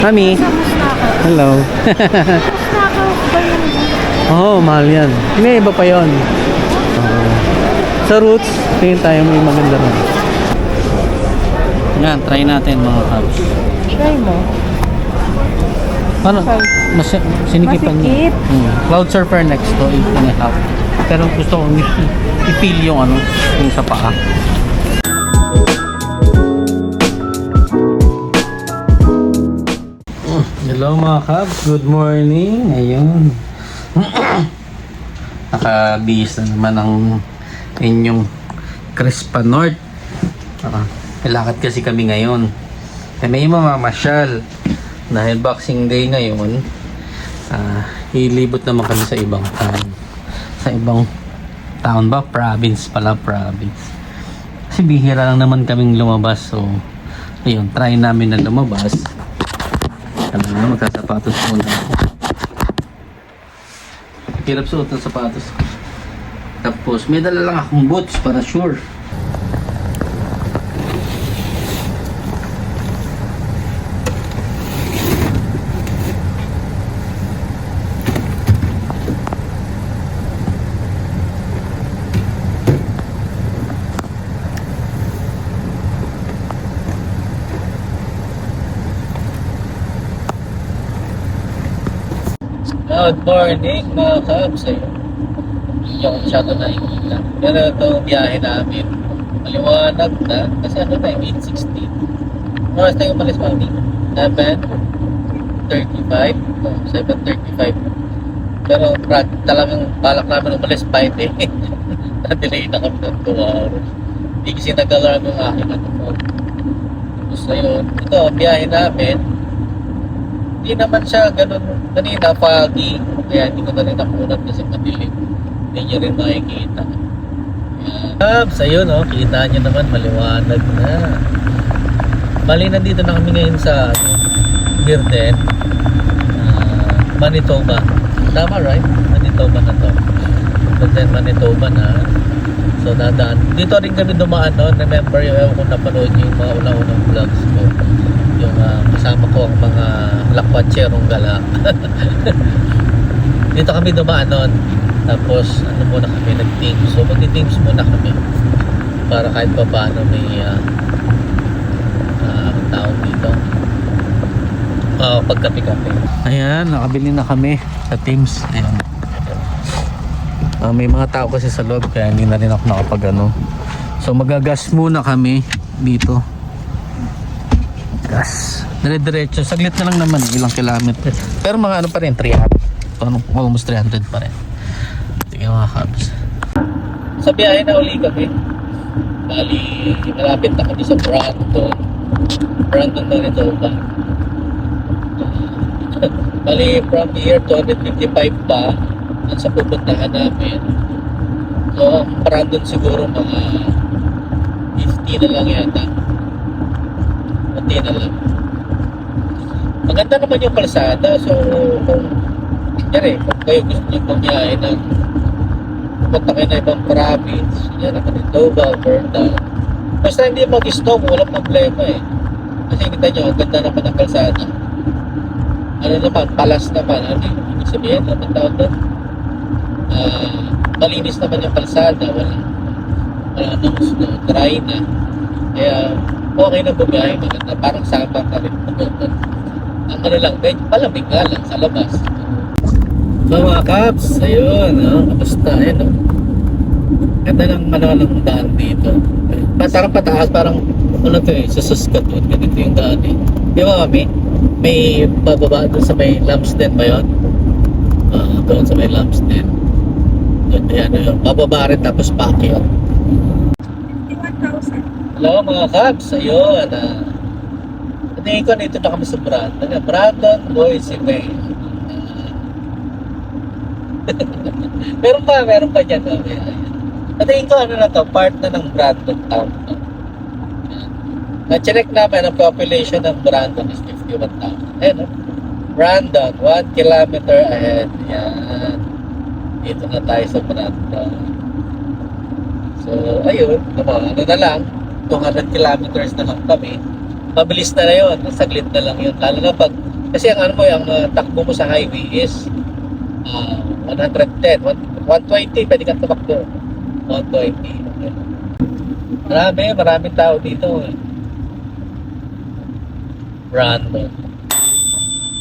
Mami. Hello. Oo, mahal yan. May iba pa yun. Sa Roots, tingin tayo may maganda rin. Yan, try natin mga kabs. Try mo. Ano? Sinikipan niya. Masikip. Cloud Surfer next to 8.5. Pero gusto kong i-feel yung ano, yung sa paa. Hello mga kabs, good morning. Ayun. Nakabihis na naman ang inyong Crispa North. Lakad kasi kami ngayon. May mamamasyal. Dahil Boxing Day ngayon, ilibot naman kami sa ibang town. Sa ibang town ba? Province pala, province. Kasi bihira lang naman kaming lumabas. So, ayun, try namin na lumabas. Alam na, magkasapatos muna ako. Hirap suot ng sapatos. Tapos, may dala lang akong boots para sure. Good morning mga kabs. Hindi ako masyado nakikita. Pero ito biyahe namin. Maliwanag na. Kasi ano na 8:16. Oras tayo umalis mami? 7:35? 7:35. Pero talagang balak namin umalis 5 eh. Na-delay na kami ng 2 hours. Hindi kasi nag-alarm yung aking phone. Tapos ayun. Ito biyahe namin. Hindi naman siya ganun kanina foggy, kaya hindi ko na rin nakunan kasi madilim. Hindi nyo rin makikita. Kabs, ayun kita nyo naman maliwanag na. Bali nandito na kami ngayon sa Birden, Manitoba. Tama right? Manitoba na to. Birden, Manitoba na. So dadaan. Dito rin kami dumaan noon. Remember yung ewan kung napanood nyo yung mga unang-unang vlogs ko. Yung kasama ko ang mga lakwatserong gala. Dito kami dumaan noon. Tapos ano muna kami, nag-teams. So mag-teams muna kami para kahit pa paano may tao dito, pagkape-kape. Ayan, nakabili na kami sa teams. Ayan. May mga tao kasi sa loob kaya hindi na rin ako nakapag ano. So magagas muna kami dito. Gas. Dire-diretso. Saglit na lang naman. Ilang kilometer. Pero mga ano pa rin. 300. Almost 300 pa rin. Sige mga kabs. Sa biyahe na uli kami. Bali, malapit na kami sa Brandon. Brandon na rin ba? Bali, from here 255 pa. Ang sa pupuntahan namin. So, Brandon siguro mga 50 na lang yata. Kunti na lang. Maganda naman yung kalsada. So kung kayo gusto nyo pumiyahe ng pumunta kayo na ibang province, yan ang Manitoba, Alberta, basta hindi mag-stop, walang problema eh. Kasi kita nyo, ang ganda naman ng kalsada. Ano naman, palas naman. Ano yung ibig sabihin? Ano ang tawag doon? Malinis naman yung kalsada. Wala nang snow, dry na. Kaya okay na bumiyahe, maganda. Parang sabang ka rin. Ang ano lang, malamig nga lang sa labas. So mga kabs, ayun, kamusta, ayun, ganda ng ng daan dito. Parang pataas, parang ano to sa Saskatoon, ganito yung daan eh. Di ba kami? May bababa doon sa may Lumsden ba yun? Doon sa may Lumsden. Doon, yan, bababa rin tapos paakyat. Hello mga kabs, ayun, tingin ko nito na kami sa Brandon. Brandon, Boise Bay. Meron pa dyan. Tingin ko ano na to, part na ng Brandon town. Na-check namin ang population ng Brandon is 51,000. Ayan Brandon, 1 kilometer ahead. Yan. Dito na tayo sa Brandon. So, ayun. Ano na lang, 200 kilometers na lang kami. Mabilis na yun, saglit na lang yun. Lalo na pag Kasi ang ano mo, yung takbo mo sa highway is 110, 120, pwede kang tumakbo. 120. Okay. Maraming tao dito. Random.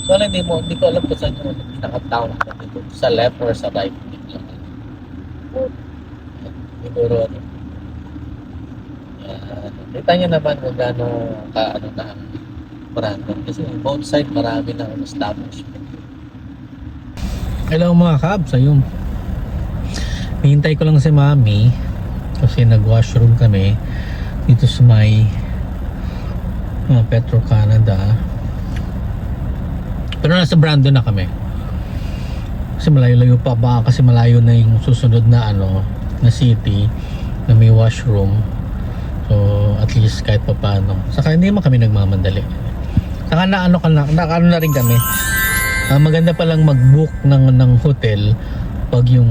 So, hindi ko alam kung saan yung pinaka-town dito. Sa left or sa right. Siguro, kita nyo naman kung gaano na random. Kasi both side marami na establishment. Hello mga kabs, ayun. Hihintay ko lang si Mami kasi nag-washroom kami dito sa may Petro Canada. Pero nasa Brandon na kami. Kasi malayo-layo pa ba, kasi malayo na yung susunod na na city na may washroom. So at least kahit pa paano. Saka hindi naman kami nagmamandali. Saka na rin kami. Maganda pa lang mag-book ng hotel pag yung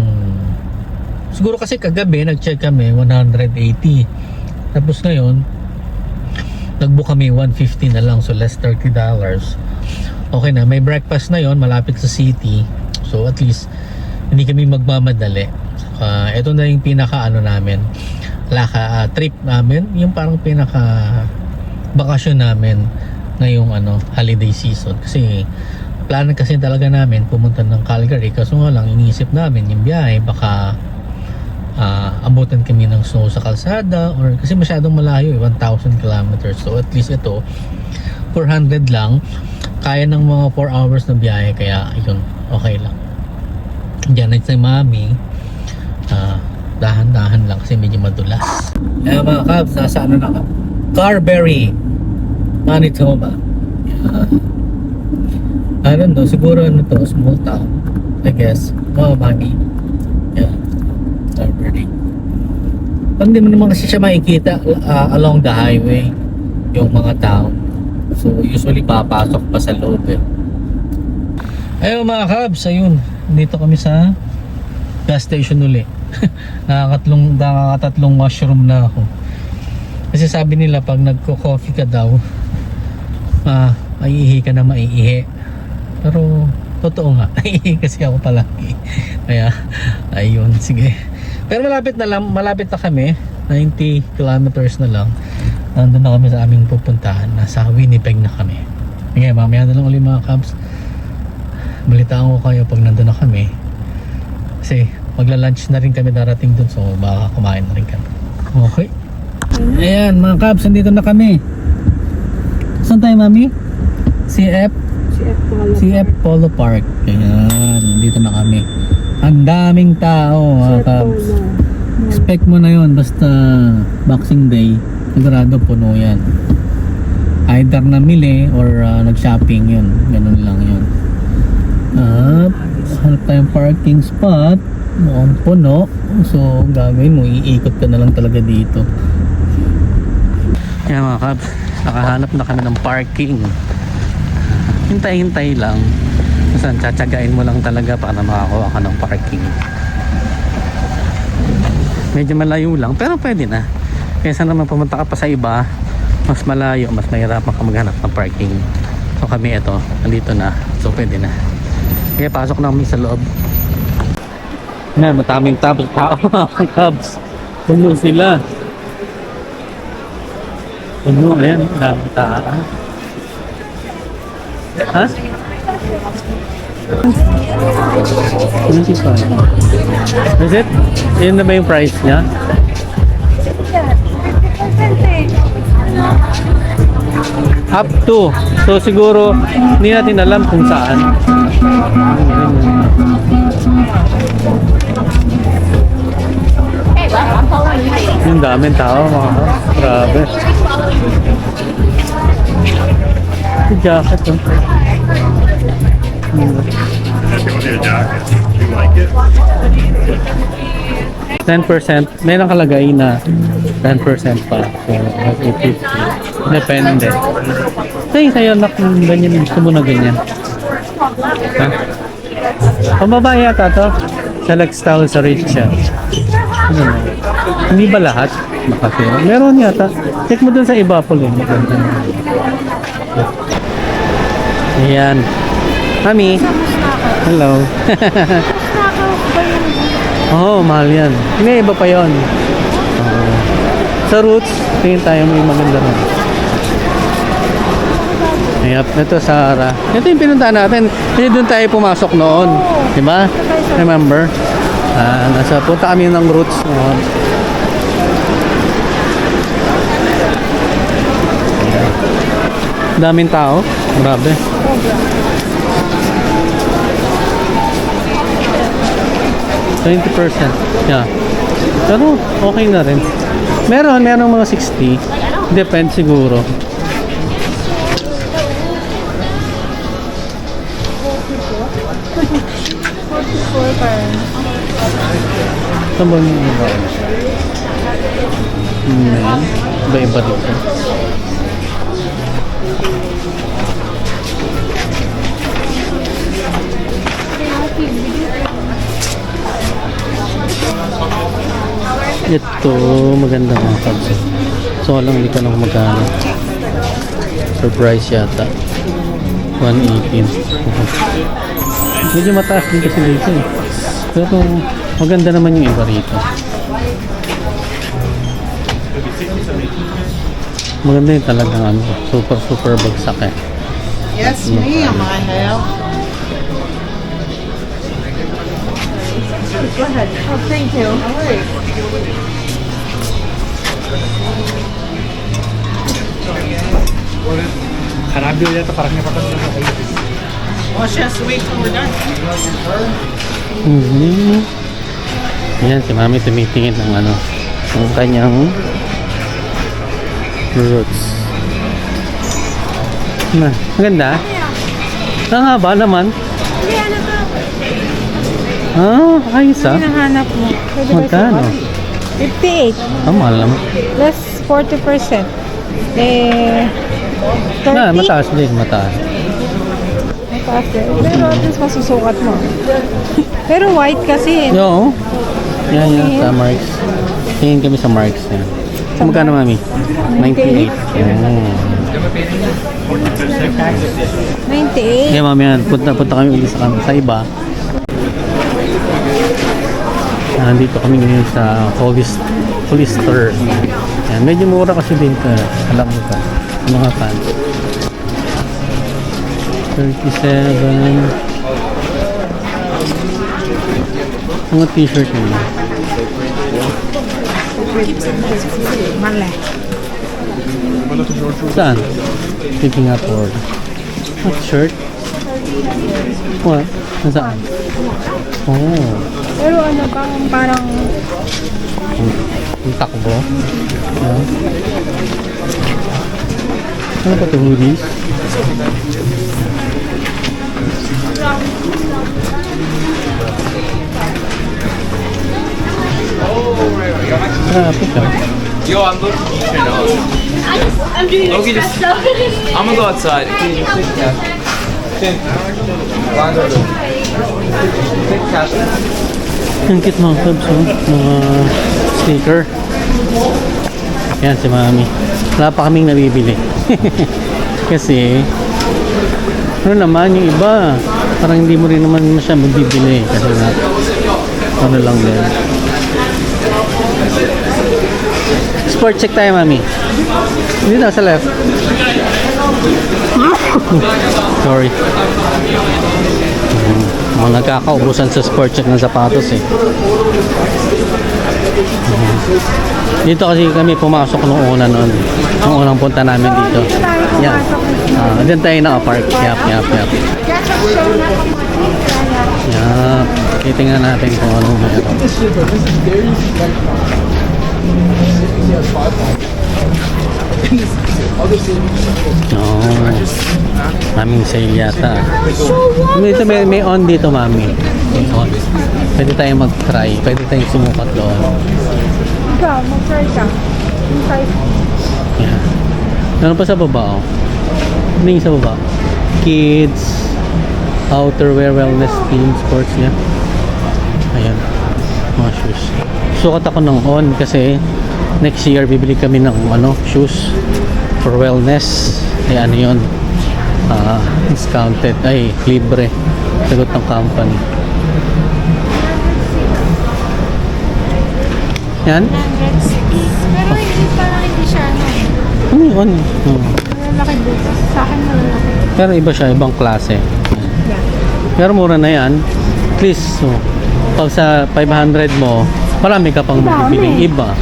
siguro kasi kagabi nag-check kami 180. Tapos ngayon nag-book kami 150 na lang, so less $30. Okay na, may breakfast na yon malapit sa city. So at least hindi kami magmamadali. Ito na yung pinaka namin. Trip namin, yung parang pinaka bakasyon namin ngayong holiday season. Kasi plano kasi talaga namin pumunta ng Calgary, kaso nga lang iniisip namin yung biyahe baka abutan kami ng snow sa kalsada or kasi masyadong malayo 1,000 kilometers. So at least ito 400 lang, kaya ng mga 4 hours na biyahe, kaya yun okay lang. Diyan na si Mami, dahan-dahan lang kasi medyo madulas. Mga kabs, nasa na Carberry, Manitoba. I don't know, siguro to, small town, I guess. Mami. Yeah. Carberry. Hindi mo naman kasi siya makikita along the highway, yung mga town. So usually papasok pa sa loob Ayun mga kabs, ayun. Dito kami sa gas station uli. Nakakatatlong washroom na ako. Kasi sabi nila pag nagko-coffee ka daw, maiihi ka na maiihi. Pero totoo nga, naiihi kasi ako palagi. Kaya ayun, sige. Pero malapit na kami. 90 kilometers na lang. Nandun na kami sa aming pupuntahan. Nasa Winnipeg na kami. Okay, mamaya na lang ulit mga kabs. Balitaan ko kayo pag nandun na kami. Kasi magla-lunch na rin kami darating dun. So baka kumain na rin kami. Okay. Ayan mga kabs, nandito na kami. Saan tayo Mami? CF Polo Park. Ayan, nandito na kami. Ang daming tao mga kabs. Expect mo na yon basta Boxing Day. Sigurado puno yan. Either namili or nag-shopping yun. Ganun lang yun. Hanap tayong parking spot. Mukhang puno. So gagawin mo, iikot ka na lang talaga dito. Kaya mga kabs, nakahanap na kami ng parking. Hintay-hintay lang. Saan tsatsagain mo lang talaga para makakuha ka ng parking. Medyo malayo lang pero pwede na. Kaysa naman pumunta ka pa sa iba, mas malayo, mas mahirapan ka maghanap ng parking. So kami ito, nandito na. So pwede na. Kaya pasok na kami sa loob. Yan, mataming tao mga kabs. Puno sila. Puno, ayan, daming tao. Ha? 25. Is it? Yun na ba yung price niya? Up to. So siguro hindi natin alam kung saan. Yung daming tao mga grabe. Yung jacket oh. Jacket. You like it? 10%, may nakalagay na 10% pa. So, 850. Depende. Sa'yo na kung ganyan, gusto mo na ganyan. Ha? Pambabae yata to. Select style sa Richard. Ano na? Hindi ba lahat? Makasi. Meron yata. Check mo dun sa iba po. Ayan. Mami. Hello. Nakaw ba yun? Oo, mahal yan. May iba pa yun. Oo. Sa Roots, tingin tayo may maganda rin. Ayap, ito Sara. Ito yung pinuntahan natin. Kasi doon tayo pumasok noon. Diba? Remember? Nasa punta kami ng Roots noon. Ayan. Daming tao. Grabe. %. Yeah. Pero okay na rin. Meron mga 60. Depende siguro. Saan ba yung iba? Ayan. Iba-iba dito. Ito, maganda mga kabs. So, alam hindi ko lang magkano. Surprise yata. 118. Medyo mataas din kasi dito eh. Pero maganda naman yung iba rito. Maganda yung talagang ano, super bagsak eh. Yes, ma'am, I have. Go ahead. Oh, thank you. Oh, just wait till we're done. Yan, si Mami tumitingin ng ano, ng kanyang Roots. Maganda? Ang haba naman. Hindi, ano to? Ayos ah. Hinahanap mo. Pwede ba Magkano? 58. Mahal naman. Less 40%. Eh, 30? Mataas din, mataas. Mataas din. Pero at least masusukat mo. Pero white kasi. Oo. Yan, sa Marks. Tingin kami sa Marks. Yan. So, magkano, Mami? 98. 98. Kaya Mami, yan. Punta kami ulit sa iba. Nandito kami ngayon sa Hollister. Yan, medyo mura kasi din ka. Alam mo ka. Mga pants. 37. Mga t-shirt yun. Mali. Saan? Picking up order. What shirt? What? Nasaan? Oh. Pero ano bang parang Ang takbo. Yan. Ano ba ito? Hoodies? Traffic ah. Yo, I'm looking to turn off. I'm doing Okay, just- espresso. I'm gonna go outside. Can you sit down? Sit. Rondo. Sit, Cassie. Ang cute mga clubs, oh. Mga sticker. Yan si Mami. Wala pa kaming nabibili. Kasi, ano naman yung iba, parang hindi mo rin naman siya mabibili. Kasi nga, ano lang din. Sport check tayo, Mami. Dito sa left. Sorry. Mga nagkakaubusan sa sport check ng sapatos eh. Dito kasi kami pumasok nung una noon. Nung unang punta namin dito. Yan. Diyan tayo naka-park. Yap. Yan. Titingnan natin kung anong meron. Maming sale yata. Dito may on dito, Mami. May on. Pwede tayong mag-try. Pwede tayong sumukat doon. ikaw, mag-try ka. Yung size. Yan. Ano pa sa baba, oh? Ano yung sa baba? Kids, outerwear, wellness, team, sports, yan. Ayan. Mga shoes. Sukat ako ng on kasi next year bibili kami ng shoes for wellness. Ay ano yun. Discounted. Ay, libre. Sagot ng company. Yan? 106. Pero hindi parang hindi siya ano. Ano yun? Malalaki butas. Sa akin malalaki. Pero iba siya, ibang klase. Yeah. Pero mura na yan. At least, pag sa 500 mo, marami ka pang Dami. mabibiling iba.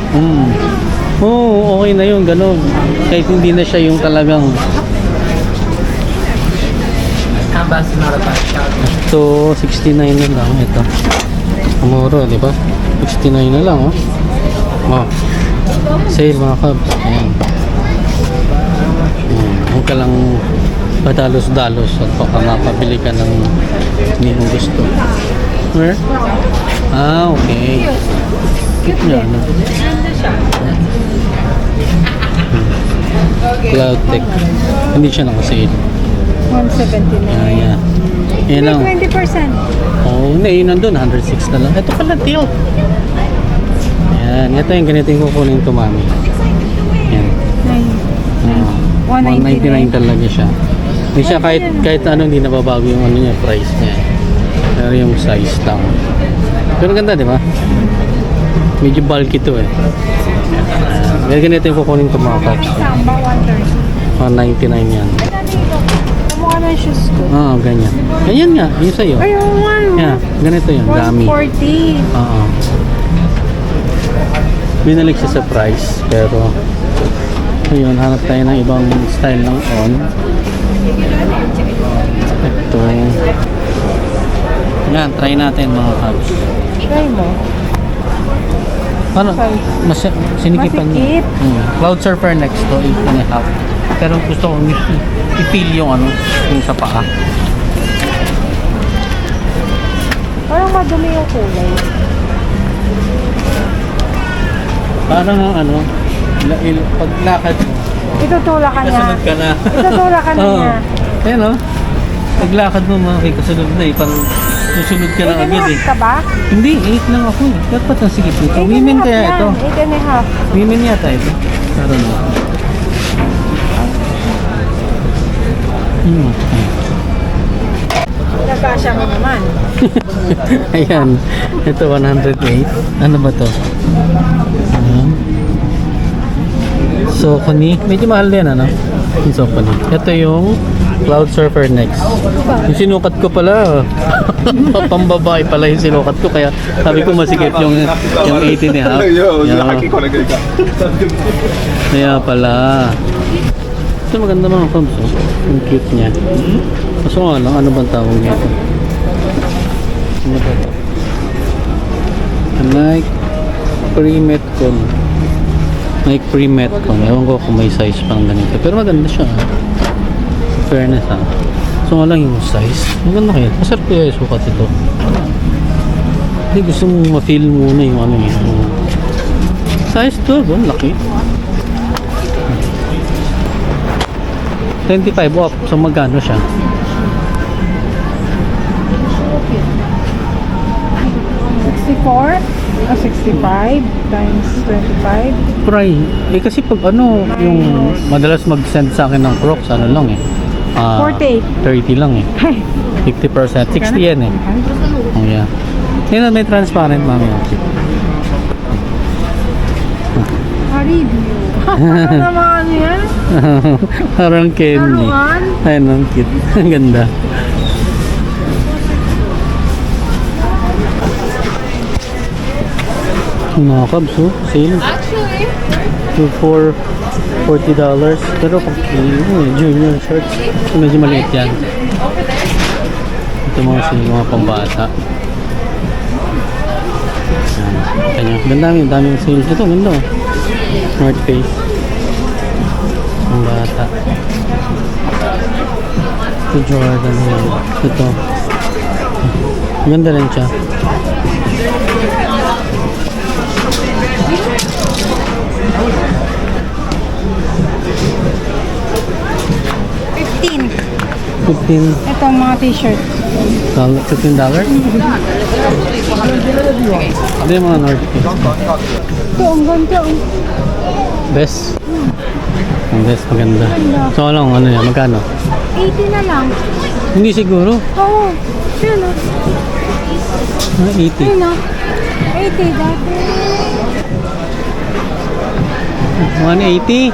Oo, okay na yun, ganun. Kahit hindi na siya yung talagang Canvas is not a bad shot. ito, 69 na lang. Ito. Mura, di ba? 69 na lang, oh. Oh. Sale mga kabs. Ayan. Huwag ka lang padalos-dalos at baka mapabili ka ng hindi mo gusto. Where? Ah, okay. Cute yan. Cloud Tech. Hindi siya nakasale. 179. Yeah. Yan lang. May 20%. Oo, hindi. Yun nandun. 106 na lang. Ito pala, deal. Yan. Ito yung ganito yung kukunin ko, mami. Yan. 199 talaga siya. Hindi siya kahit ano, hindi nababago yung ano niya, price niya. Pero yung size lang. Pero ganda, di ba? Medyo bulky to eh. Yan. Ganito yung kukunin ko, mga kaps. Samba, 130. 199 yan. Kamukha na yung shoes ko. Oo, ganyan. Ganyan nga, yung sa'yo. Ay, oo nga. Yan, ganito yan, dami. 140. Oo. Binalik siya sa price, pero ayun, hanap tayo ng ibang style ng on. Ito. Yan, try natin mga kabs. Try mo. Ano? Mas sinikipan niya. Masikip. Cloud Surfer next to 8.5. Pero gusto kong i-feel yung ano, yung sa paa. Parang madumi yung kulay. Parang ang ano, paglakad mo, Itutulak ka niya. kasunod ka na. Itutulak ka na Oo. niya. Ayan o. Paglakad mo, makikasunod na eh. Parang susunod ka na agad eh. ka ba? Hindi, 8 lang ako eh. Dapat ang sigit nito. 8 Women and a half kaya yan. ito. 8 and a half. Women yata ito. Parang mo. Nagkasya mo naman. Ayan. Ito 108. Ano ba to? Ayan. Socony. Medyo mahal din ano? Yung Socony. Ito yung Cloud Surfer Next. Yung sinukat ko pala. Pambabae pala yung sinukat ko. Kaya sabi ko masikip yung 18 and a half. Kaya pala. Ito maganda mga coms. Oh. Yung cute niya. Kaso nga lang, ano bang tawag niya ito? Ano ba ito? Nike Pre-Metcon. Nike Pre-Metcon. Ewan ko kung may size pang ganito. Pero maganda siya. Fairness ha. So nga lang yung size. Maganda kaya. Masarap kaya yung sukat ito. Hindi gusto mong ma-feel muna yung ano yun. Size 12. Oh, laki. 25 off. So magkano siya? 64 o 65 times 25. Try. Eh kasi pag ano, yung madalas mag-send sa akin ng Crocs, ano lang eh. 48. 30 lang eh. 50%. 60 yan eh. Oh yeah. Yan may transparent mami. Review. Ano naman yan? Parang candy. Laruan? Ayun, ang cute. Ang ganda. Mga kabs, oh. Sale. For $40. Pero pag junior shorts, medyo maliit yan. Ito mga sale, mga pambata. Kanya. Ganda, daming sale. Ito, ganda. Oh. North Face. Ang bata. Ito Jordan. Ito. Ganda rin siya. $15. Ito ang mga t-shirt. $15? Ano yung mga North Face? Ito, ang ganda. Best. Ang best, maganda. So, ano yan? Magkano? 80 na lang. Hindi siguro. Oo. Yun o. 80. Yun o. 80 dati. 180.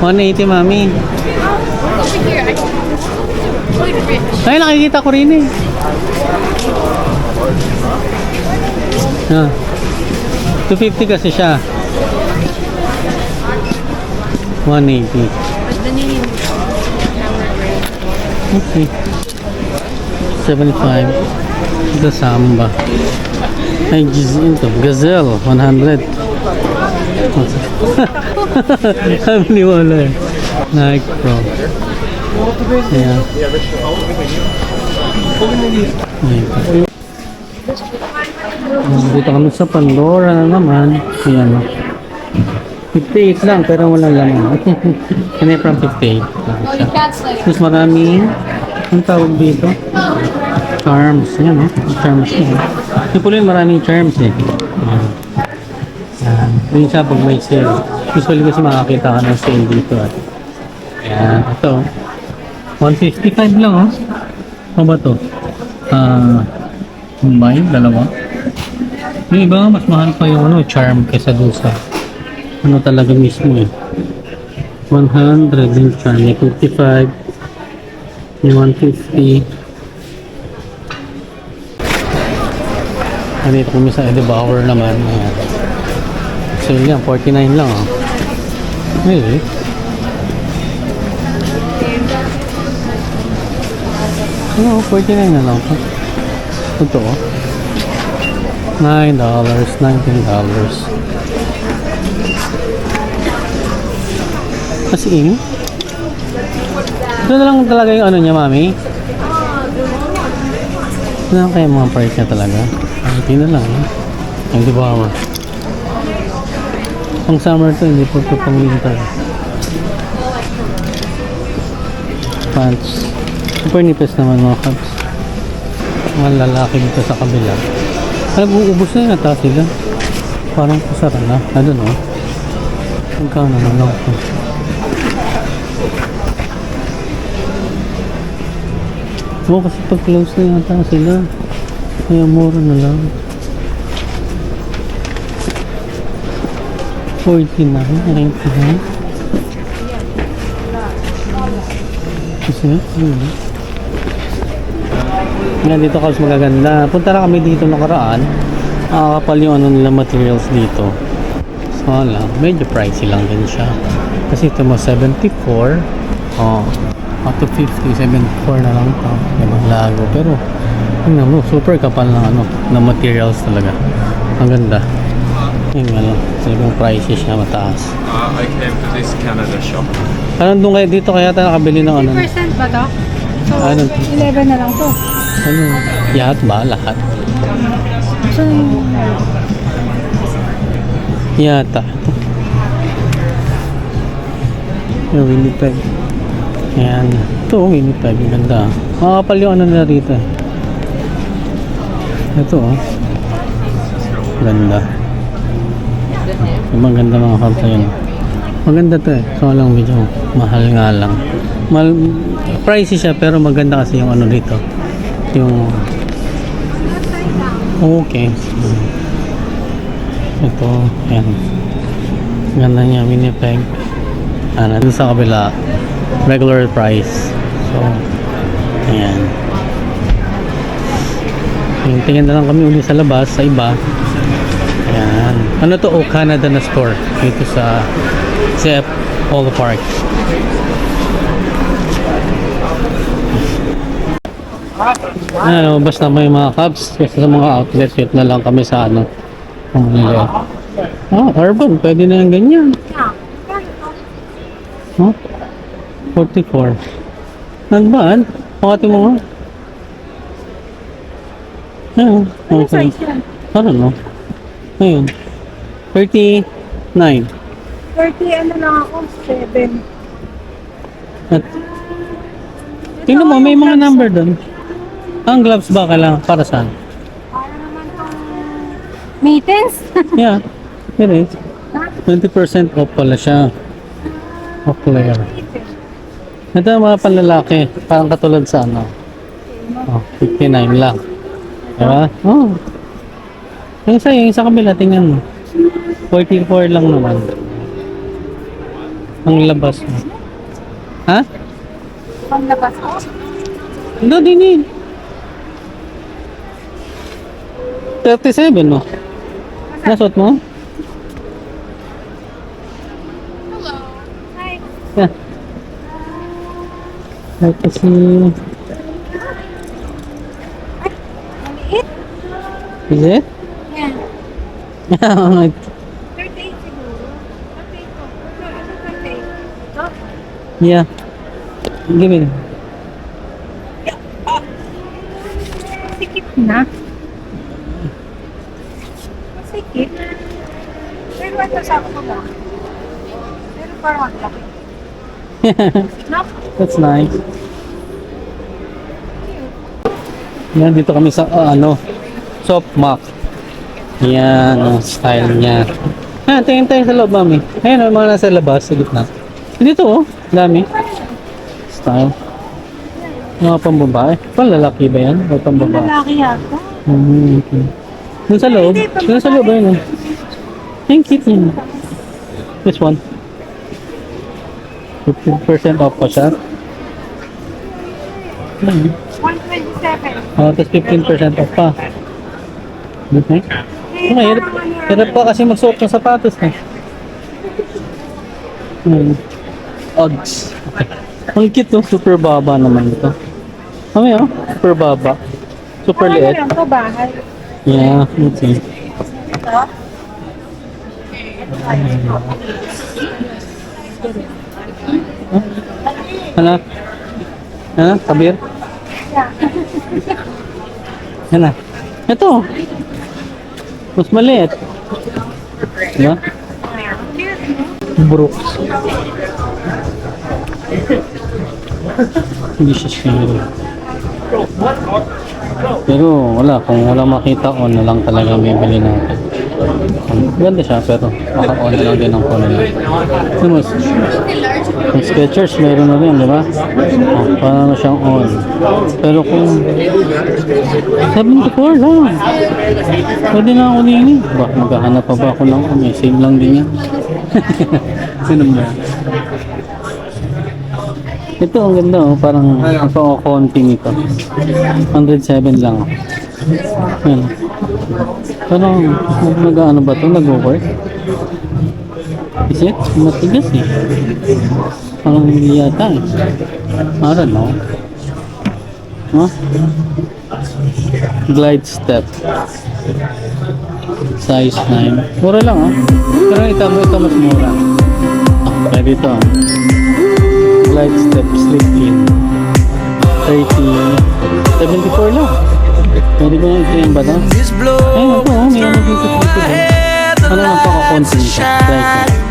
180, mami. Over here. Really rich. Ay, nakikita ko rin eh. Ah. 250 kasi siya. 180. But the name Okay. 75. The Samba. Ay, ito. Gazelle. 100. Sabi ni wala eh. Nike Pro. Ayan. Ayan. Dito kami sa Pandora na naman. Ayan. 58 lang pero walang laman. Kanya from 58. Tapos maraming ang tawag dito? Charms. Yan o. Charms yan. Yung pula yung maraming charms eh. Ayan. Yun siya pag may sale. Usually kasi makakita ka ng sale dito at. Ayan. Ito. 155 lang oh. Ano ba to? Combine? Dalawa? Yung iba nga mas mahal pa yung ano, charm kaysa doon sa ano talaga mismo eh. 100 yung charm. May 55. May 150. Nandito kami sa Edelbauer naman. Ayan. Sale yan. 49 lang oh. Really? Ano, 49 na lang ito. Ito oh. $9, $19. Kasi ini. Ito na lang talaga yung ano niya, mami. Ito na lang kaya mga price niya talaga. Ito na lang eh. Ang dibawa. Pang summer to, hindi po ito pang winter. Pants. Super nipis naman mga kabs. Mga lalaki dito sa kabila. Nag-uubos na yun ata sila. Parang kusara na. I don't know. Magkano na lang ito. Oo, kasi pag close na yata sila. Kaya mura na lang. 49, 99. Kasi yun. Nga dito kasi magaganda. Punta na kami dito nakaraan. Kapal yung ano nila materials dito. So lang, medyo pricey lang din siya. Kasi ito mo 74. Oh, up to 50, 74 na lang ito. Ibang lago. Pero, tingnan mo, super kapal ng ano, ng materials talaga. Ang ganda. Yun nga lang. Talagang pricey siya, mataas. I came to this Canada shop. Anong doon kayo dito kaya tayo nakabili ng ano? 3% ba to? So, Ano? 11 na lang to. Ano? Lahat ba? Lahat? So, Yata. Ito. Yung Winnipeg. Ayan. Ito, Winnipeg. Ganda. Makakapal yung ano nila rito. Ito, oh. Ganda. Yung maganda mga kapta yun. Maganda to eh. So lang medyo mahal nga lang. Pricey siya pero maganda kasi yung ano dito. Yung okay. Ito, ayan. Ganda niya, Winnipeg. Dun sa kabila, regular price. So, ayan. Tingin na lang kami uli sa labas, sa iba. Ayan. Ano to? O Canada na store. Dito sa CF Polo Park. Ano, basta may mga cabs. Kasi sa mga outlet, fit na lang kami sa ano. Urban. Pwede na yung ganyan. Huh? 44. Nagbaan? Pakati mo nga. Ayun. ano size yan? Ano no? Ayun. 39. 30 ano lang ako, 7. At tingnan mo, may mga number doon. Ang gloves ba kailangan? Para saan? Para naman tong mittens. Yeah. It is. 20% off pala siya. Off layer. Ito ang mga panlalaki. Parang katulad sa ano. Oh, 59 lang. Diba? Oh. Yung sa kabila, tingnan mo. 44 lang naman. Ang labas mo. Ha? Panlabas ko. Hindi, din. 37 mo. Nasot mo? Hello. Hi. Yeah. Kasi... Maliit? Is it? Yeah. 38 siguro. 38 ko. Ano 38? Ito? Yeah. Give me. Sikip na. Sikip. Pero ito sa ako ba? Pero parang ang laki. No? That's nice. Yan, dito kami sa ano, soft mock. Yan, ang style niya. Tingin tayo sa loob, mami. Ayun, mga nasa labas, sa gitna. Dito, oh, dami. Style. Mga pambabae. Panlalaki ba yan? O pambabae? Lalaki yata. Okay. Dun sa loob. Dun sa loob, ayun. Ang cute yun. This one. 15% off pa siya. 127. Tapos 15% off pa. Okay. Hirap pa kasi magsuot ng sapatos eh. Odds. Okay. Ang cute oh. Super baba naman ito. Kami oh. Super baba. Super liit. Ano lang to, bahay. Yeah, okay. Ito? Ano? Ano? Kabir? Ano? Ito. Mas maliit. Diba? Brooks. Hindi siya shiny. Pero wala. Kung wala makita, on na lang talaga bibili natin. Ganda siya pero baka on na lang din ang phone nila. Mas, yung Skechers meron na rin, di ba? Oh, parang siyang on. Pero kung 74 lang. Pwede na ako nini. Baka maghahanap pa ba ako ng may sale lang din yan. Sino ba? Ito ang ganda oh, parang napaka-konti nito. 107 lang. Yan. Pero nag-ano ba ito? Nag-work? Is it? Matigas eh. Parang hindi yata eh. I don't know. Huh? Glide step. Size 9. Mura lang ah. Pero ito mas mura. Kaya dito ah. Glide step slip in. 74 lang. Pwede ko yung cream ba ito? Ayun ito oh. May ano dito. Ano lang pakakonti nito. Right.